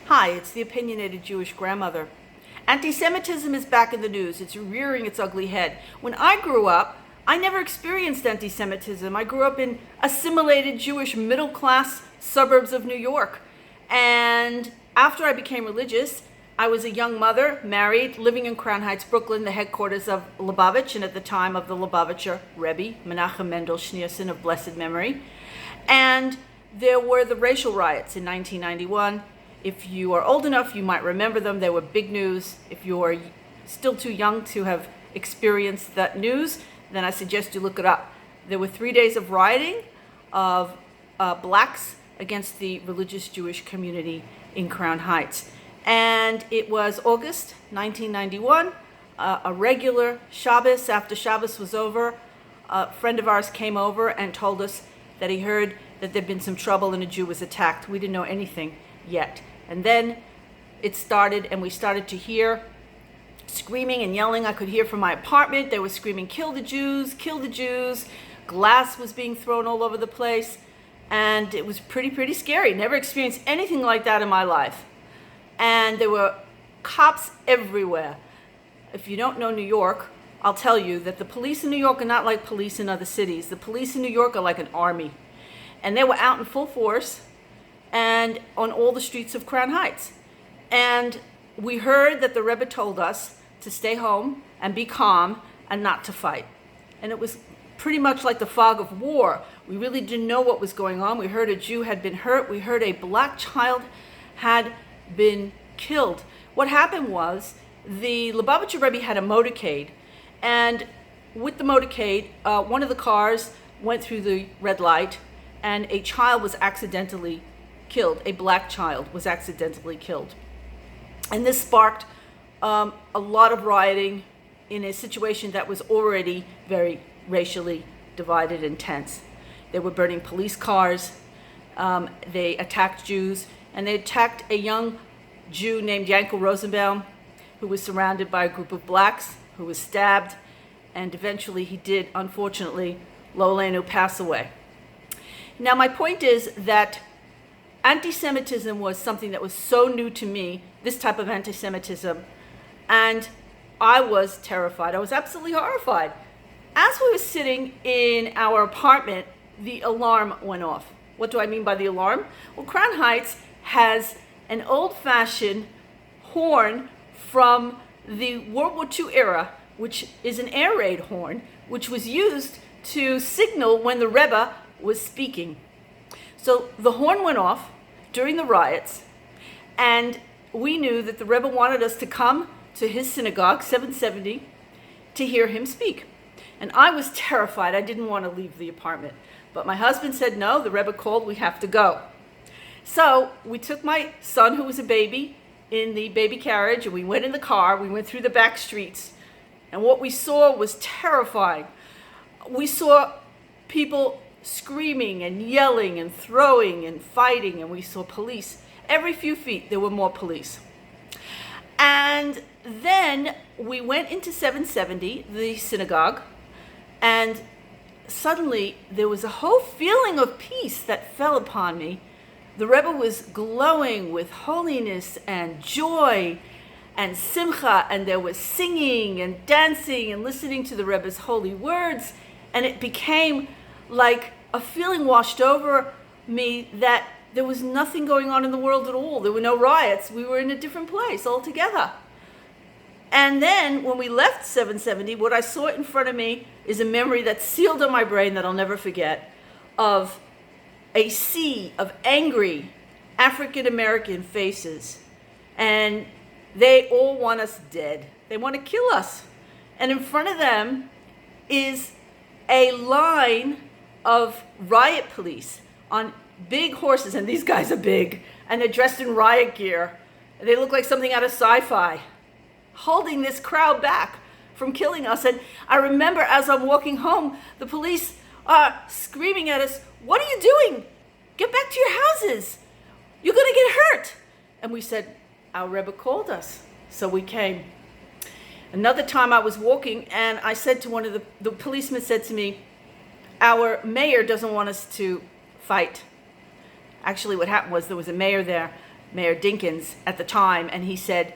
Hi, it's the opinionated Jewish grandmother. Anti-Semitism is back in the news. It's rearing its ugly head. When I grew up, I never experienced anti-Semitism. I grew up in assimilated Jewish middle-class suburbs of New York. And after I became religious, I was a young mother, married, living in Crown Heights, Brooklyn, the headquarters of Lubavitch, and at the time of the Lubavitcher Rebbe, Menachem Mendel Schneerson of blessed memory. And there were the racial riots in 1991. If you are old enough, you might remember them. They were big news. If you are still too young to have experienced that news, then I suggest you look it up. There were 3 days of rioting of blacks against the religious Jewish community in Crown Heights. And it was August 1991, a regular Shabbos. After Shabbos was over, a friend of ours came over and told us that he heard that there'd been some trouble and a Jew was attacked. We didn't know anything yet. And then it started, and we started to hear screaming and yelling. I could hear from my apartment. They were screaming, "Kill the Jews, kill the Jews." Glass was being thrown all over the place. And it was pretty scary. Never experienced anything like that in my life. And there were cops everywhere. If you don't know New York, I'll tell you that the police in New York are not like police in other cities. The police in New York are like an army. And they were out in full force and on all the streets of Crown Heights. And we heard that the Rebbe told us to stay home and be calm and not to fight. And it was pretty much like the fog of war. We really didn't know what was going on. We heard a Jew had been hurt. We heard a black child had been killed. What happened was the Lubavitcher Rebbe had a motorcade, and with the motorcade, one of the cars went through the red light, and a child was accidentally killed. A black child was accidentally killed. And this sparked a lot of rioting in a situation that was already very racially divided and tense. They were burning police cars. They attacked Jews, and they attacked a young Jew named Yankel Rosenbaum, who was surrounded by a group of blacks, who was stabbed, and eventually he did, unfortunately, lo aleinu, pass away. Now, my point is that anti-Semitism was something that was so new to me, this type of anti-Semitism, and I was terrified. I was absolutely horrified. As we were sitting in our apartment, the alarm went off. What do I mean by the alarm? Well, Crown Heights has an old-fashioned horn from the World War II era, which is an air raid horn, which was used to signal when the Rebbe was speaking. So the horn went off during the riots, and we knew that the Rebbe wanted us to come to his synagogue, 770, to hear him speak. And I was terrified. I didn't want to leave the apartment. But my husband said, no, the Rebbe called, we have to go. So we took my son, who was a baby, in the baby carriage, and we went in the car. We went through the back streets. And what we saw was terrifying. We saw people screaming and yelling and throwing and fighting, and we saw police. Every few feet, there were more police. And then we went into 770, the synagogue, and suddenly there was a whole feeling of peace that fell upon me. The Rebbe was glowing with holiness and joy and simcha, and there was singing and dancing and listening to the Rebbe's holy words, and it became like a feeling washed over me that there was nothing going on in the world at all. There were no riots. We were in a different place altogether. And then when we left 770, what I saw in front of me is a memory that's sealed in my brain that I'll never forget, of a sea of angry African-American faces. And they all want us dead. They want to kill us. And in front of them is a line of riot police on big horses, and these guys are big, and they're dressed in riot gear. They look like something out of sci-fi, holding this crowd back from killing us. And I remember as I'm walking home, the police are screaming at us, "What are you doing? Get back to your houses. You're going to get hurt." And we said, our Rebbe called us, so we came. Another time I was walking, and I said to one of the policemen said to me, "Our mayor doesn't want us to fight." Actually, what happened was there was a mayor there Mayor Dinkins at the time, and he said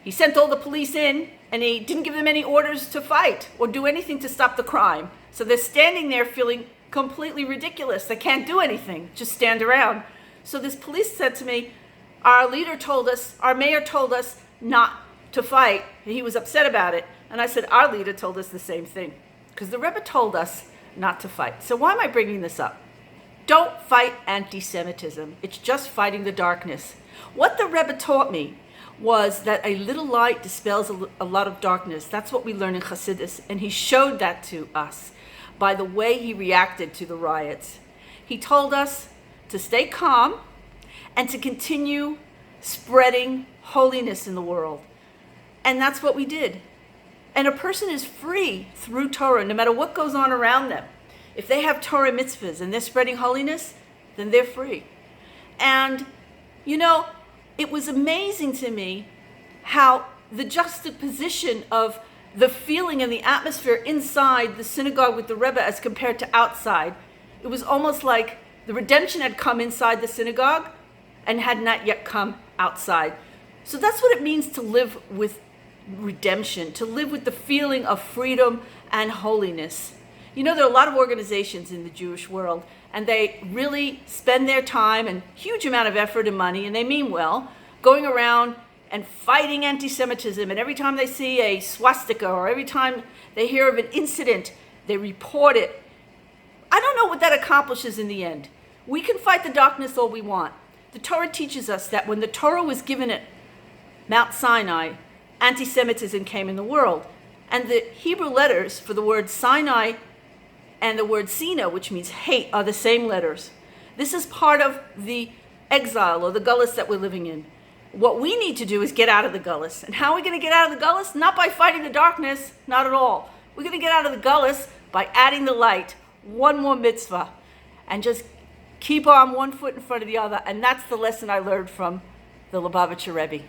he sent all the police in and he didn't give them any orders to fight or do anything to stop the crime. So they're standing there feeling completely ridiculous. They can't do anything, just stand around. So this police said to me, our mayor told us not to fight. He was upset about it. And I said, our leader told us the same thing, because the Rebbe told us not to fight. So why am I bringing this up? Don't fight anti-Semitism. It's just fighting the darkness. What the Rebbe taught me was that a little light dispels a lot of darkness. That's what we learn in Hasidus. And he showed that to us by the way he reacted to the riots. He told us to stay calm and to continue spreading holiness in the world. And that's what we did. And a person is free through Torah, no matter what goes on around them. If they have Torah mitzvahs and they're spreading holiness, then they're free. And, it was amazing to me how the juxtaposition of the feeling and the atmosphere inside the synagogue with the Rebbe as compared to outside, it was almost like the redemption had come inside the synagogue and had not yet come outside. So that's what it means to live with redemption, to live with the feeling of freedom and holiness. There are a lot of organizations in the Jewish world, and they really spend their time and huge amount of effort and money, and they mean well, going around and fighting anti-Semitism. And every time they see a swastika or every time they hear of an incident, they report it. I don't know what that accomplishes in the end. We can fight the darkness all we want. The Torah teaches us that when the Torah was given at Mount Sinai, anti-Semitism came in the world. And the Hebrew letters for the word Sinai and the word Sina, which means hate, are the same letters. This is part of the exile or the gullus that we're living in. What we need to do is get out of the gullus. And how are we going to get out of the gullus? Not by fighting the darkness, not at all. We're going to get out of the gullus by adding the light, one more mitzvah, and just keep on one foot in front of the other. And that's the lesson I learned from the Lubavitcher Rebbe.